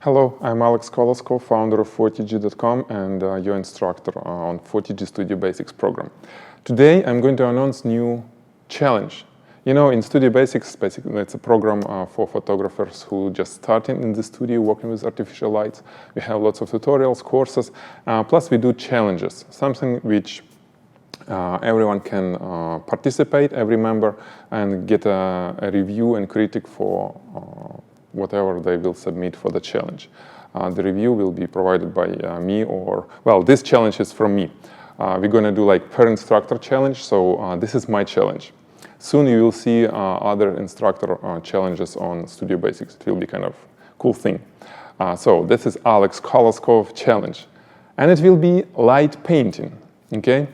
Hello, I'm Alex Koloskov, founder of Photigy.com and your instructor on Photigy Studio Basics program. Today I'm going to announce new challenge. You know, in Studio Basics, basically it's a program for photographers who just starting in the studio working with artificial lights. We have lots of tutorials, courses, plus we do challenges, something which everyone can participate, every member, and get a review and critique for whatever they will submit for the challenge. The review will be provided by me or, well, this challenge is from me. We're going to do like per instructor challenge, so this is my challenge. Soon you will see other instructor challenges on Studio Basics. It will be kind of cool thing. So this is Alex Koloskov challenge. And it will be light painting, okay?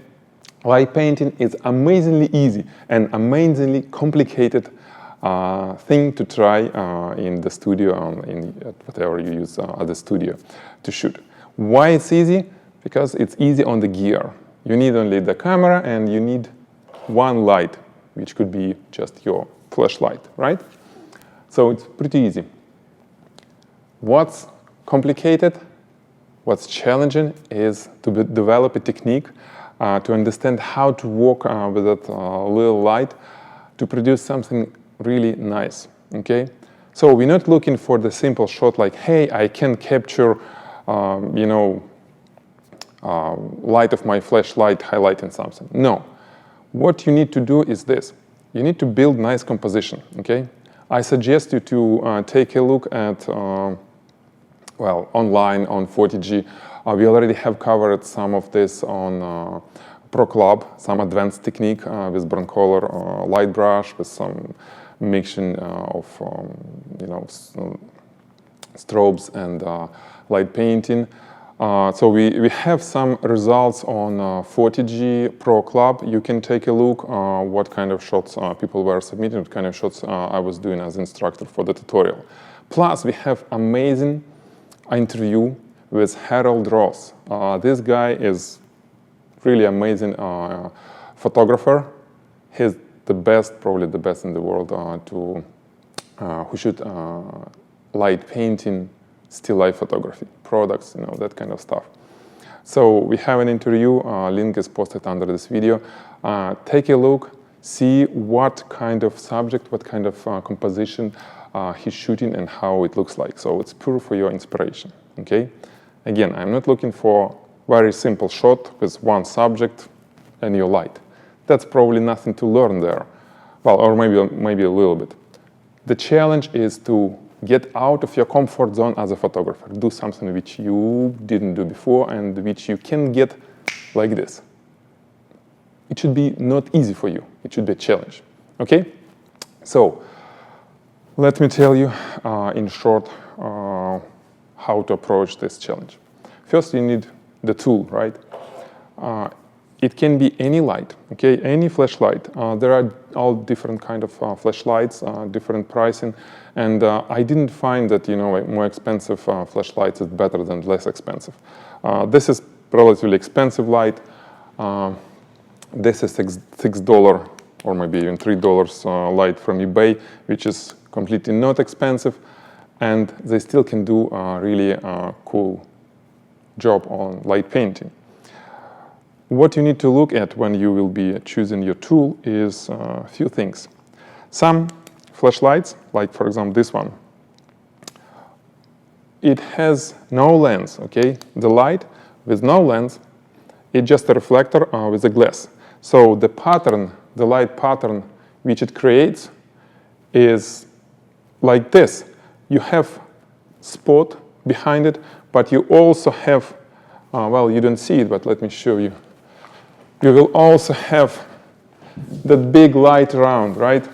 Light painting is amazingly easy and amazingly complicated thing to try in the studio, in whatever you use at the studio to shoot. Why it's easy? Because it's easy on the gear. You need only the camera and you need one light, which could be just your flashlight, right? So it's pretty easy. What's complicated, what's challenging is to develop a technique to understand how to work with that little light to produce something really nice, okay? So we're not looking for the simple shot like, hey, I can capture, light of my flashlight highlighting something. No. What you need to do is this. You need to build nice composition, okay? I suggest you to take a look at, online on Photigy. We already have covered some of this on Pro Club, some advanced technique with broncolor light brush, with some mixing of strobes and light painting. So we have some results on Photigy Pro Club. You can take a look what kind of shots people were submitting, what kind of shots I was doing as instructor for the tutorial. Plus we have amazing interview with Harold Ross. This guy is really amazing photographer. He's the best, probably the best in the world who shoot light painting, still life photography, products, that kind of stuff. So we have an interview, link is posted under this video. Take a look, see what kind of subject, what kind of composition he's shooting and how it looks like. So it's pure for your inspiration, okay? Again, I'm not looking for very simple shot with one subject and your light. That's probably nothing to learn there. Well, or maybe a little bit. The challenge is to get out of your comfort zone as a photographer. Do something which you didn't do before and which you can get like this. It should be not easy for you. It should be a challenge, okay? So, let me tell you in short how to approach this challenge. First, you need the tool, right? It can be any light, okay? Any flashlight. There are all different kind of flashlights, different pricing, and I didn't find that more expensive flashlights is better than less expensive. This is relatively expensive light. This is $6 or maybe even $3 light from eBay, which is completely not expensive, and they still can do a really cool job on light painting. What you need to look at when you will be choosing your tool is a few things. Some flashlights, like for example this one, it has no lens, okay? The light with no lens, it's just a reflector with a glass. So the pattern, the light pattern which it creates is like this. You have spot behind it, but you also have, you don't see it, but let me show you. You will also have that big light around, right?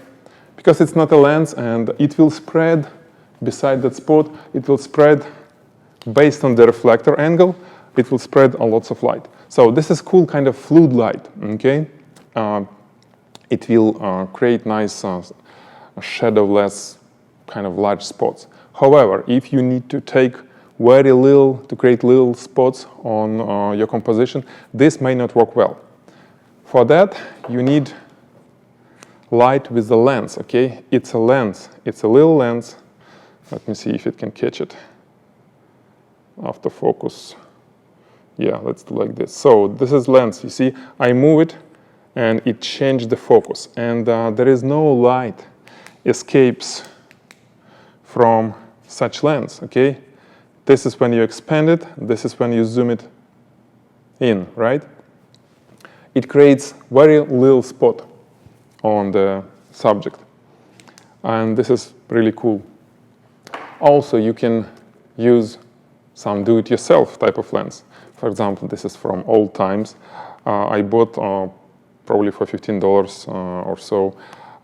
Because it's not a lens and it will spread beside that spot, it will spread based on the reflector angle, it will spread a lots of light. So this is cool kind of fluid light, okay? It will create nice shadowless kind of large spots. However, if you need to take very little, to create little spots on your composition, this may not work well. For that, you need light with a lens, okay? It's a lens, it's a little lens. Let me see if it can catch it. after focus. Yeah, let's do like this. So this is lens. You see, I move it and it changed the focus. And there is no light escapes from such lens, okay? This is when you expand it. This is when you zoom it in, right? It creates very little spot on the subject. And this is really cool. Also, you can use some do-it-yourself type of lens. For example, this is from old times. I bought probably for $15 or so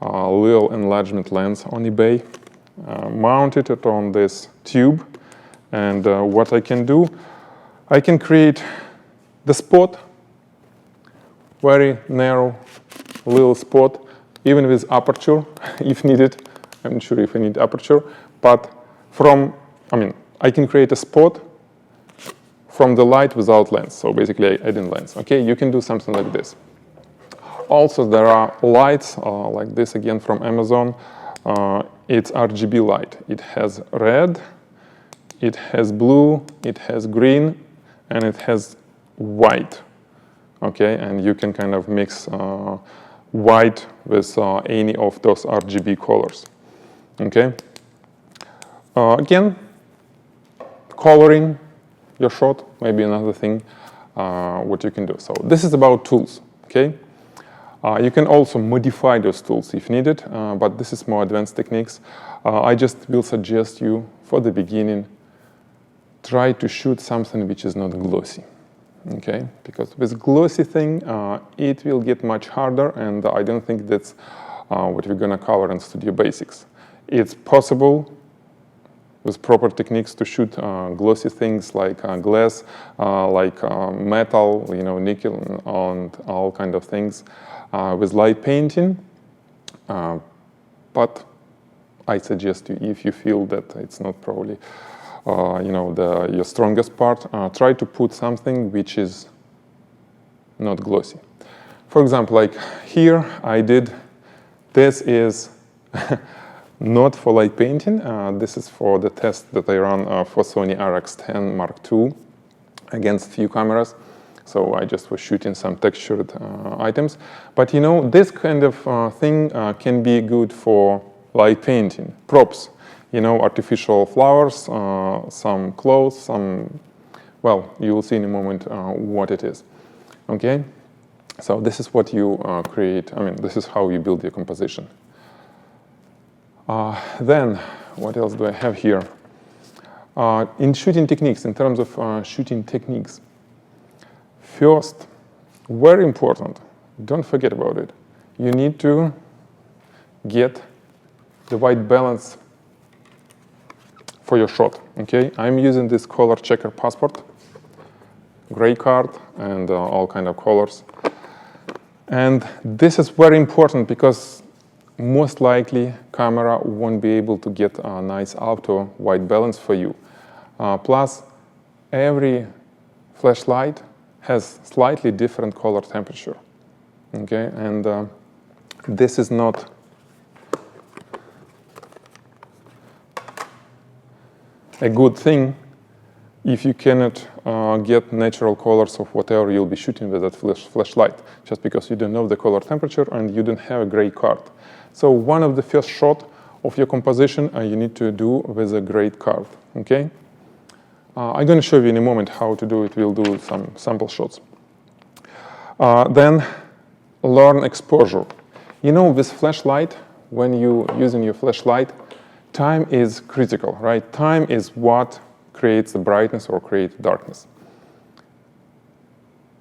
a little enlargement lens on eBay, mounted it on this tube, and what I can do, I can create the spot, very narrow little spot, even with aperture if needed. I'm not sure if I need aperture, but I can create a spot from the light without lens, so basically adding lens. Okay, you can do something like this. Also, there are lights like this, again from Amazon. It's Rgb Light. It has red, it has blue, it has green, and it has white. Okay, and you can kind of mix white with any of those RGB colors. Okay. Again, coloring your shot may be another thing what you can do. So this is about tools. Okay. You can also modify those tools if needed, but this is more advanced techniques. I just will suggest you, for the beginning, try to shoot something which is not glossy, okay? Because with glossy thing, it will get much harder, and I don't think that's what we're gonna cover in Studio Basics. It's possible with proper techniques to shoot glossy things like glass, like metal, nickel, and all kind of things with light painting. But I suggest you, if you feel that it's not probably your strongest part, try to put something which is not glossy. For example, like here I did, this is not for light painting. This is for the test that I run for Sony RX10 Mark II against few cameras. So I just was shooting some textured items. But this kind of thing can be good for light painting, props, artificial flowers, some clothes, well, you will see in a moment what it is, okay? So this is what you create, this is how you build your composition. Then, what else do I have here? In shooting techniques, in terms of shooting techniques, first, very important, don't forget about it. You need to get the white balance for your shot, okay? I'm using this color checker passport, gray card, and all kind of colors. And this is very important because most likely camera won't be able to get a nice auto white balance for you. Plus, every flashlight has slightly different color temperature, okay? And this is not a good thing if you cannot get natural colors of whatever you'll be shooting with that flashlight, just because you don't know the color temperature and you don't have a gray card. So one of the first shot of your composition you need to do with a gray card, okay? I'm going to show you in a moment how to do it. We'll do some sample shots. Then learn exposure. With flashlight, when you're using your flashlight, time is critical, right? Time is what creates the brightness or creates darkness.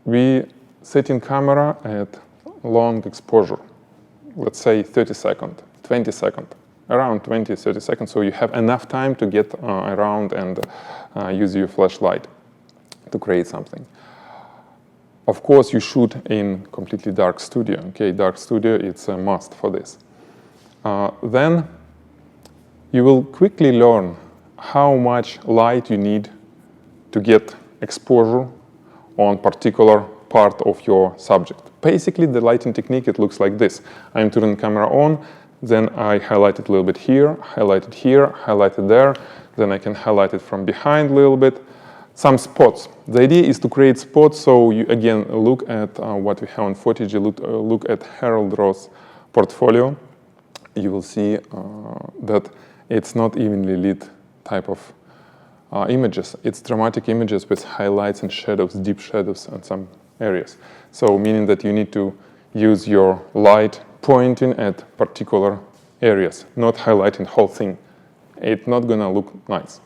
We set in camera at long exposure, let's say 30 seconds, 20 seconds, around 20, 30 seconds, so you have enough time to get around and use your flashlight to create something. Of course, you shoot in completely dark studio, okay? Dark studio, it's a must for this. Then you will quickly learn how much light you need to get exposure on particular part of your subject. Basically, the lighting technique, it looks like this. I'm turning the camera on, then I highlight it a little bit here, highlight it here, highlight it there, then I can highlight it from behind a little bit, some spots. The idea is to create spots, so you again look at what we have on Photigy, look at Harold Ross' portfolio. You will see that it's not evenly lit type of images. It's dramatic images with highlights and shadows, deep shadows in some areas. So meaning that you need to use your light pointing at particular areas, not highlighting the whole thing. It's not gonna look nice.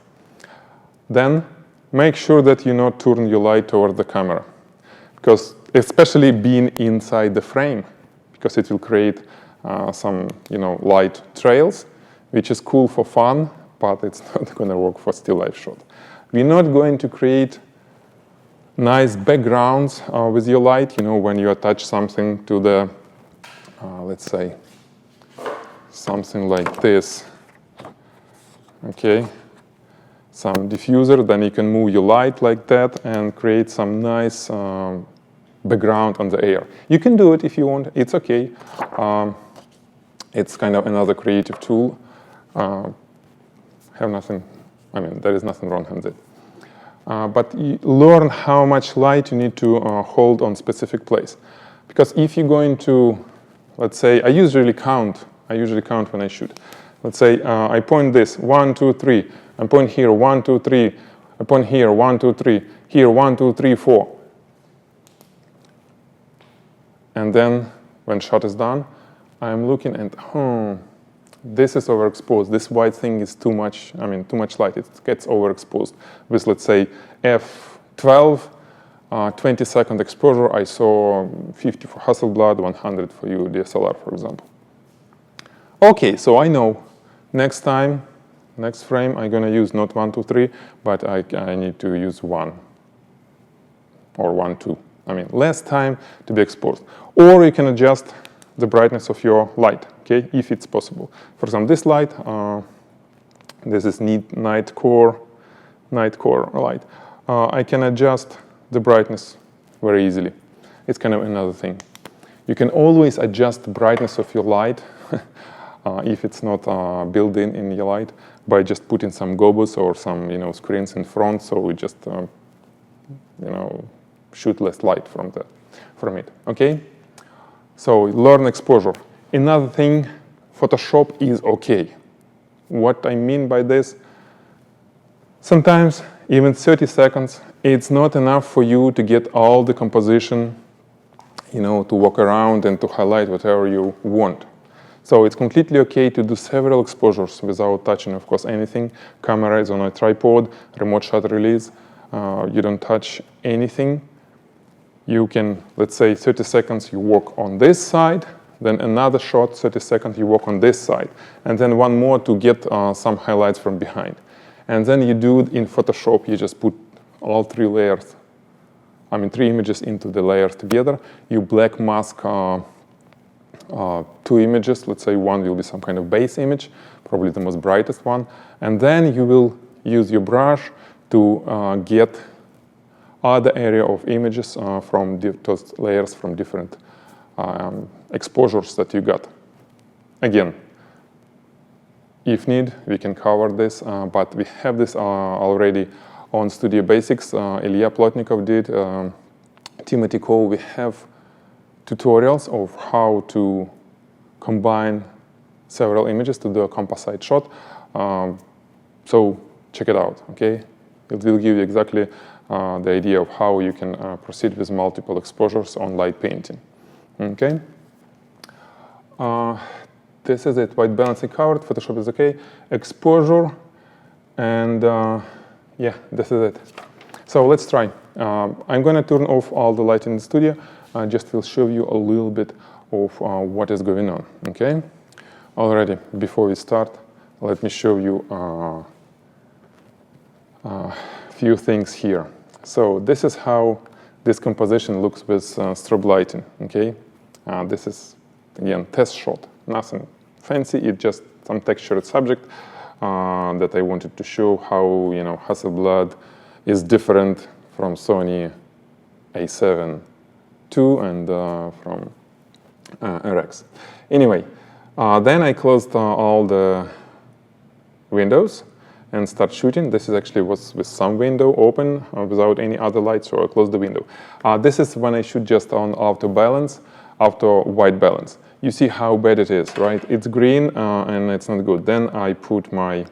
Then make sure that you not turn your light toward the camera, because especially being inside the frame, because it will create some light trails, which is cool for fun, but it's not going to work for still life shot. We're not going to create nice backgrounds with your light, when you attach something to the, let's say, something like this, okay? Some diffuser, then you can move your light like that and create some nice background on the air. You can do it if you want, it's okay. It's kind of another creative tool. There is nothing wrong with it. But you learn how much light you need to hold on specific place. Because if you're going to, let's say, I usually count when I shoot. Let's say I point this, 1, 2, 3. I point here, 1, 2, 3. I point here, 1, 2, 3. Here, 1, 2, 3, 4. And then when shot is done, I'm looking and, this is overexposed. This white thing is too much light. It gets overexposed. With, let's say, f12, 20-second exposure, I saw 50 for Hasselblad, 100 for you DSLR, for example. Okay, so I know next time, next frame, I'm going to use not 1, 2, 3, but I need to use 1 or 1, 2. Less time to be exposed. Or you can adjust the brightness of your light, okay, if it's possible. For example, this light, this is night core light. I can adjust the brightness very easily. It's kind of another thing. You can always adjust the brightness of your light if it's not built in your light by just putting some gobos or some screens in front, so we just shoot less light from it. Okay. So learn exposure. Another thing, Photoshop is okay. What I mean by this, sometimes even 30 seconds, it's not enough for you to get all the composition, to walk around and to highlight whatever you want. So it's completely okay to do several exposures without touching, of course, anything. Camera is on a tripod, remote shutter release. You don't touch anything. You can, let's say, 30 seconds you work on this side, then another shot, 30 seconds you work on this side, and then one more to get some highlights from behind. And then you do it in Photoshop, you just put all 3 layers, 3 images into the layers together. You black mask 2 images, let's say one will be some kind of base image, probably the most brightest one, and then you will use your brush to get other area of images from those layers from different exposures that you got. Again, if need, we can cover this, but we have this already on Studio Basics. Ilya Plotnikov did, Timothy Cole. We have tutorials of how to combine several images to do a composite shot. So check it out, okay? It will give you exactly the idea of how you can proceed with multiple exposures on light painting. Okay. This is it. White balancing covered. Photoshop is okay. Exposure, and yeah, this is it. So let's try. I'm going to turn off all the light in the studio. I just will show you a little bit of what is going on. Okay. Already, before we start, let me show you a few things here. So this is how this composition looks with strobe lighting. Okay. This is, again, test shot. Nothing fancy. It's just some textured subject that I wanted to show how, you know, Hasselblad is different from Sony A7 II and from RX. Anyway, then I closed all the windows, and start shooting. This is actually was with some window open without any other light, so I close the window. This is when I shoot just on auto balance, auto white balance. You see how bad it is, right? It's green and it's not good. Then I put my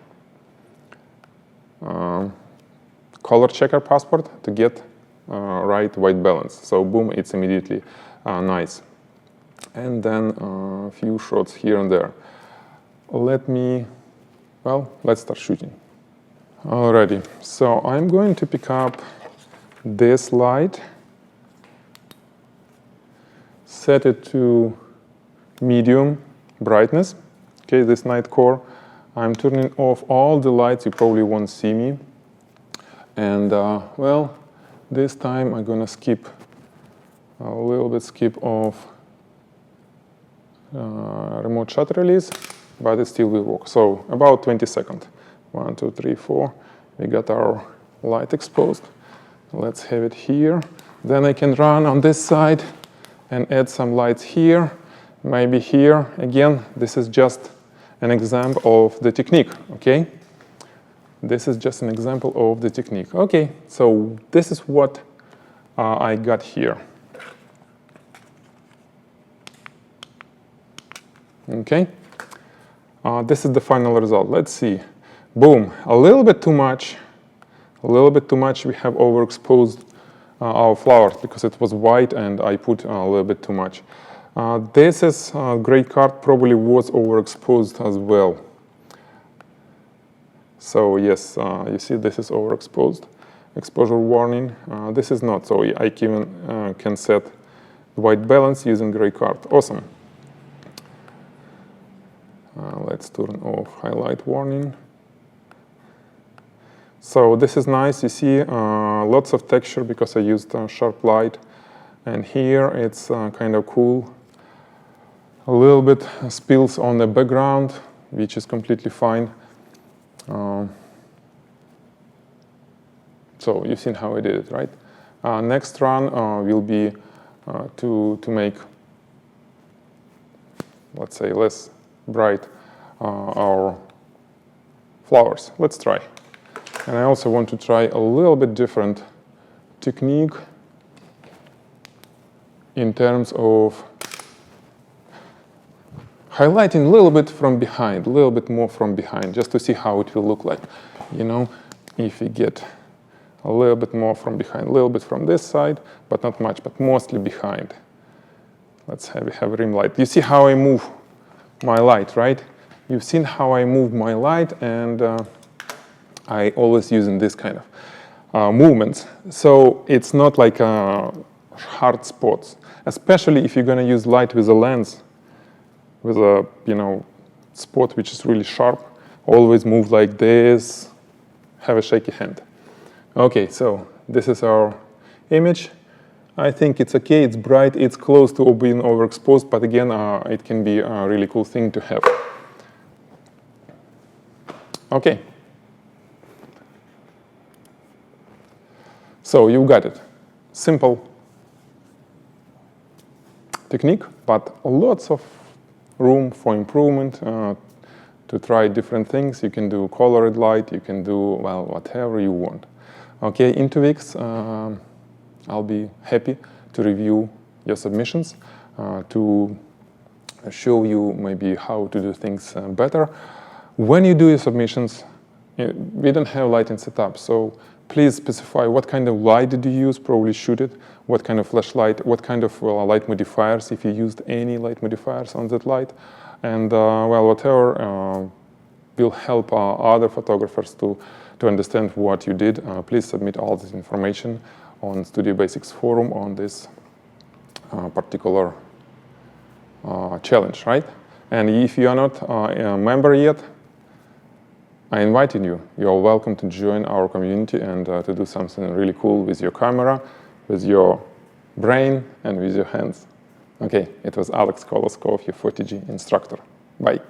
color checker passport to get right white balance. So boom, it's immediately nice. And then a few shots here and there. Let's start shooting. Alrighty, so I'm going to pick up this light, set it to medium brightness, okay, this night core. I'm turning off all the lights, you probably won't see me. And this time I'm gonna skip a little bit off remote shutter release, but it still will work. So about 20 seconds. 1, 2, 3, 4. We got our light exposed. Let's have it here. Then I can run on this side and add some lights here, maybe here. Again, this is just an example of the technique, okay? This is just an example of the technique. Okay, so this is what I got here. Okay, this is the final result. Let's see. Boom, a little bit too much. We have overexposed our flowers because it was white and I put a little bit too much. This is gray card, probably was overexposed as well. So yes, you see this is overexposed. Exposure warning. This is not, so I even can set white balance using gray card. Awesome. Let's turn off highlight warning. So this is nice. You see lots of texture because I used sharp light. And here it's kind of cool. A little bit spills on the background, which is completely fine. So you've seen how I did it, right? Next run will be to make, let's say, less bright our flowers. Let's try. And I also want to try a little bit different technique in terms of highlighting a little bit from behind, a little bit more from behind, just to see how it will look like. You know, if we get a little bit more from behind, a little bit from this side, but not much, but mostly behind. Let's have rim light. You see how I move my light, right? You've seen how I move my light, and I always using this kind of movements. So it's not like hard spots, especially if you're going to use light with a lens, with a spot which is really sharp. Always move like this. Have a shaky hand. Okay, so this is our image. I think it's okay. It's bright. It's close to being overexposed, but again, it can be a really cool thing to have. Okay. So you got it. Simple technique, but lots of room for improvement, to try different things. You can do colored light, you can do, well, whatever you want. Okay, in 2 weeks, I'll be happy to review your submissions, to show you maybe how to do things better. When you do your submissions, we don't have lighting setup, so please specify what kind of light did you use, probably shoot it, what kind of flashlight, what kind of light modifiers, if you used any light modifiers on that light, and whatever will help other photographers to understand what you did. Please submit all this information on Studio Basics forum on this particular challenge, right? And if you are not a member yet, I invited you. You are welcome to join our community and to do something really cool with your camera, with your brain, and with your hands. Okay, it was Alex Koloskov, your Photigy instructor. Bye.